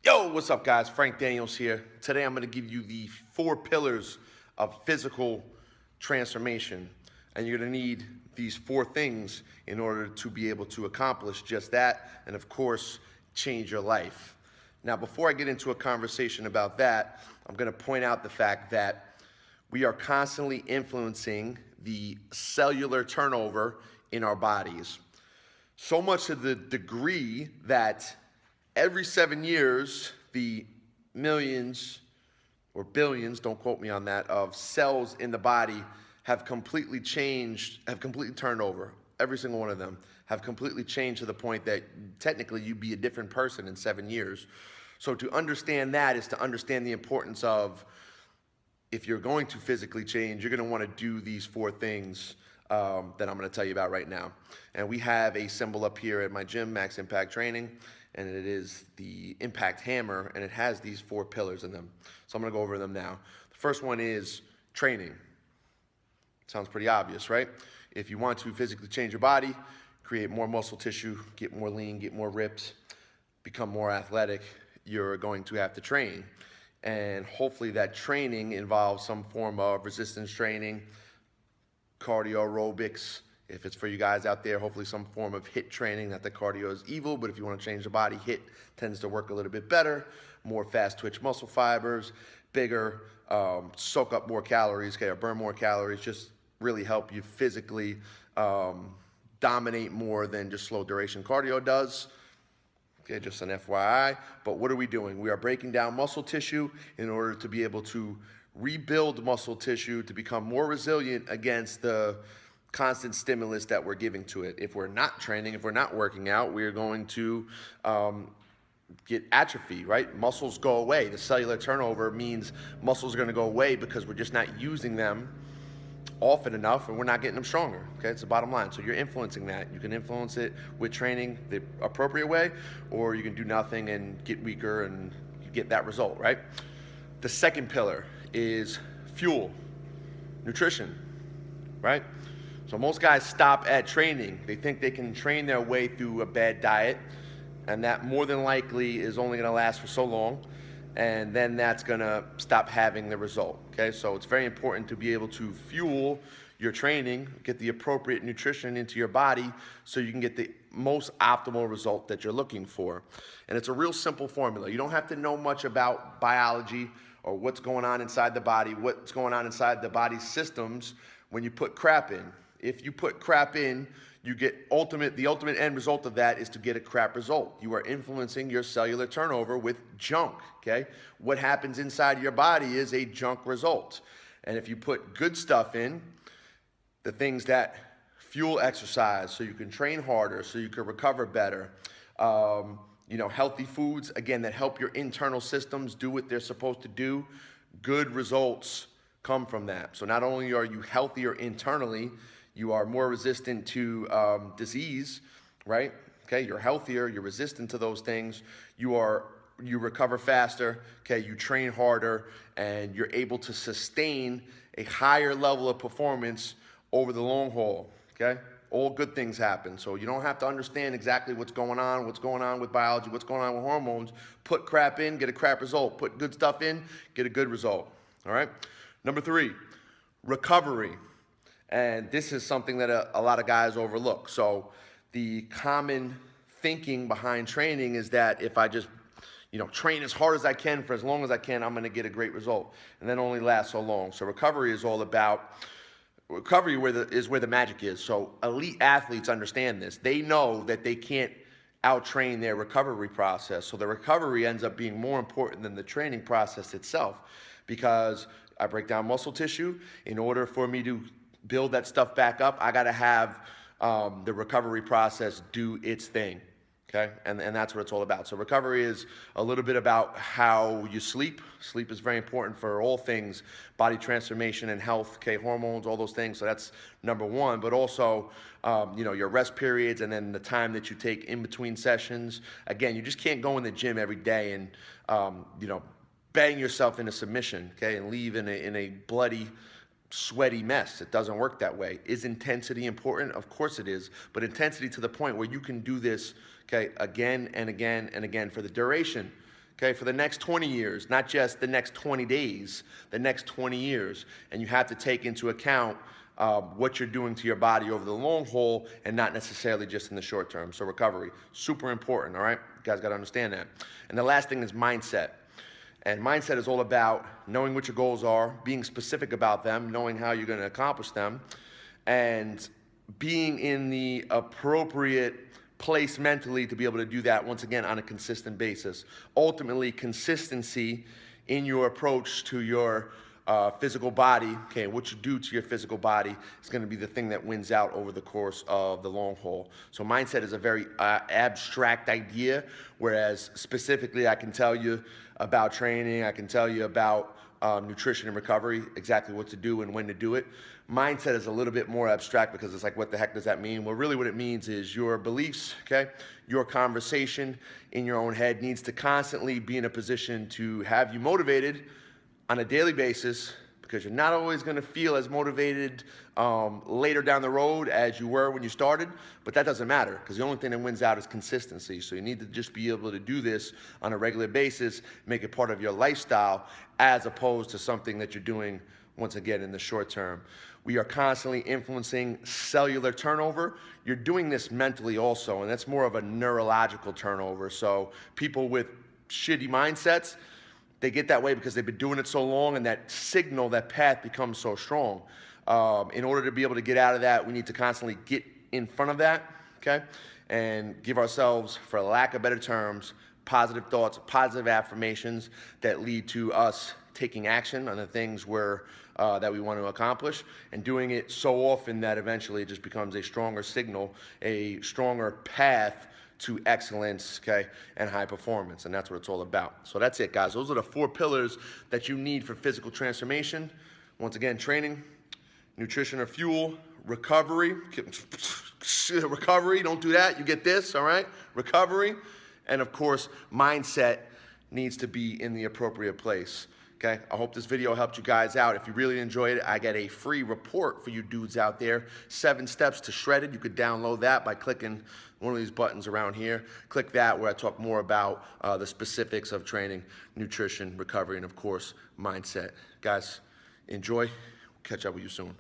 Yo, what's up guys? Frank Daniels here. Today I'm going to give you the 4 pillars of physical transformation. And you're going to need these 4 things in order to be able to accomplish just that and of course change your life. Now before I get into a conversation about that, I'm going to point out the fact that we are constantly influencing the cellular turnover in our bodies. So much to the degree that every 7 years, the millions or billions, don't quote me on that, of cells in the body have completely changed, have completely turned over. Every single one of them have completely changed to the point that technically you'd be a different person in 7 years. So to understand that is to understand the importance of, if you're going to physically change, you're going to want to do these 4 things that I'm going to tell you about right now. And we have a symbol up here at my gym, Max Impact Training, and it is the impact hammer, and it has these 4 pillars in them. So I'm going to go over them now. The first one is training. Sounds pretty obvious, right? If you want to physically change your body, create more muscle tissue, get more lean, get more ripped, become more athletic, you're going to have to train. And hopefully that training involves some form of resistance training, cardio aerobics. If it's for you guys out there, hopefully some form of HIIT training. Not that cardio is evil, but if you want to change the body, HIIT tends to work a little bit better. More fast twitch muscle fibers, bigger, soak up more calories, okay, or burn more calories, just really help you physically dominate more than just slow duration cardio does. Okay, just an FYI. But what are we doing? We are breaking down muscle tissue in order to be able to rebuild muscle tissue to become more resilient against the constant stimulus that we're giving to it. If we're not training, if we're not working out, we're going to get atrophy, right? Muscles go away. The cellular turnover means muscles are going to go away because we're just not using them often enough and we're not getting them stronger. Okay, it's the bottom line. So you're influencing that. You can influence it with training the appropriate way, or you can do nothing and get weaker and you get that result, right? The second pillar is fuel, nutrition, right? So most guys stop at training. They think they can train their way through a bad diet, and that more than likely is only gonna last for so long, and then that's gonna stop having the result, okay? So it's very important to be able to fuel your training, get the appropriate nutrition into your body so you can get the most optimal result that you're looking for. And it's a real simple formula. You don't have to know much about biology or what's going on inside the body, what's going on inside the body's systems when you put crap in. If you put crap in, you get the ultimate end result of that is to get a crap result. You are influencing your cellular turnover with junk, okay? What happens inside your body is a junk result. And if you put good stuff in, the things that fuel exercise so you can train harder, so you can recover better, healthy foods, again, that help your internal systems do what they're supposed to do, good results come from that. So not only are you healthier internally, you are more resistant to disease, right? Okay, you're healthier, you're resistant to those things, you recover faster, okay, you train harder, and you're able to sustain a higher level of performance over the long haul, okay? All good things happen. So you don't have to understand exactly what's going on with biology, what's going on with hormones. Put crap in, get a crap result. Put good stuff in, get a good result, all right? Number 3, recovery. And this is something that a lot of guys overlook. So the common thinking behind training is that if I just train as hard as I can for as long as I can, I'm going to get a great result. And that only lasts so long. So recovery is all about recovery is where the magic is. So elite athletes understand this. They know that they can't out-train their recovery process. So the recovery ends up being more important than the training process itself, because I break down muscle tissue. In order for me to build that stuff back up, I got to have the recovery process do its thing, okay? And that's what it's all about. So recovery is a little bit about how you sleep. Sleep is very important for all things body transformation and health, okay, hormones, all those things. So that's number 1, but also, your rest periods and then the time that you take in between sessions. Again, you just can't go in the gym every day and, bang yourself into submission, okay, and leave in a bloody, sweaty mess. It doesn't work that way. Is intensity important? Of course it is, but intensity to the point where you can do this, okay, again and again and again for the duration, okay, for the next 20 years, not just the next 20 days, the next 20 years. And you have to take into account what you're doing to your body over the long haul and not necessarily just in the short term. So recovery, super important, all right? You guys gotta understand that. And the last thing is mindset. And mindset is all about knowing what your goals are, being specific about them, knowing how you're gonna accomplish them, and being in the appropriate place mentally to be able to do that, once again, on a consistent basis. Ultimately, consistency in your approach to your physical body, okay, what you do to your physical body is going to be the thing that wins out over the course of the long haul. So mindset is a very abstract idea, whereas specifically I can tell you about training, I can tell you about nutrition and recovery, exactly what to do and when to do it. Mindset is a little bit more abstract because it's like, what the heck does that mean? Well, really what it means is your beliefs, okay? Your conversation in your own head needs to constantly be in a position to have you motivated on a daily basis, because you're not always gonna feel as motivated later down the road as you were when you started, but that doesn't matter, because the only thing that wins out is consistency. So you need to just be able to do this on a regular basis, make it part of your lifestyle, as opposed to something that you're doing, once again, in the short term. We are constantly influencing cellular turnover. You're doing this mentally also, and that's more of a neurological turnover. So people with shitty mindsets, they get that way because they've been doing it so long, and that signal, that path becomes so strong. In order to be able to get out of that, we need to constantly get in front of that, okay? And give ourselves, for lack of better terms, positive thoughts, positive affirmations that lead to us taking action on the things that we want to accomplish, and doing it so often that eventually it just becomes a stronger signal, a stronger path to excellence, okay, and high performance, and that's what it's all about. So that's it, guys. Those are the 4 pillars that you need for physical transformation. Once again, training, nutrition or fuel, recovery. Recovery, don't do that, you get this, all right? Recovery, and of course, mindset needs to be in the appropriate place. Okay, I hope this video helped you guys out. If you really enjoyed it, I got a free report for you dudes out there. 7 steps to shredded. You could download that by clicking one of these buttons around here. Click that, where I talk more about the specifics of training, nutrition, recovery, and of course, mindset. Guys, enjoy. Catch up with you soon.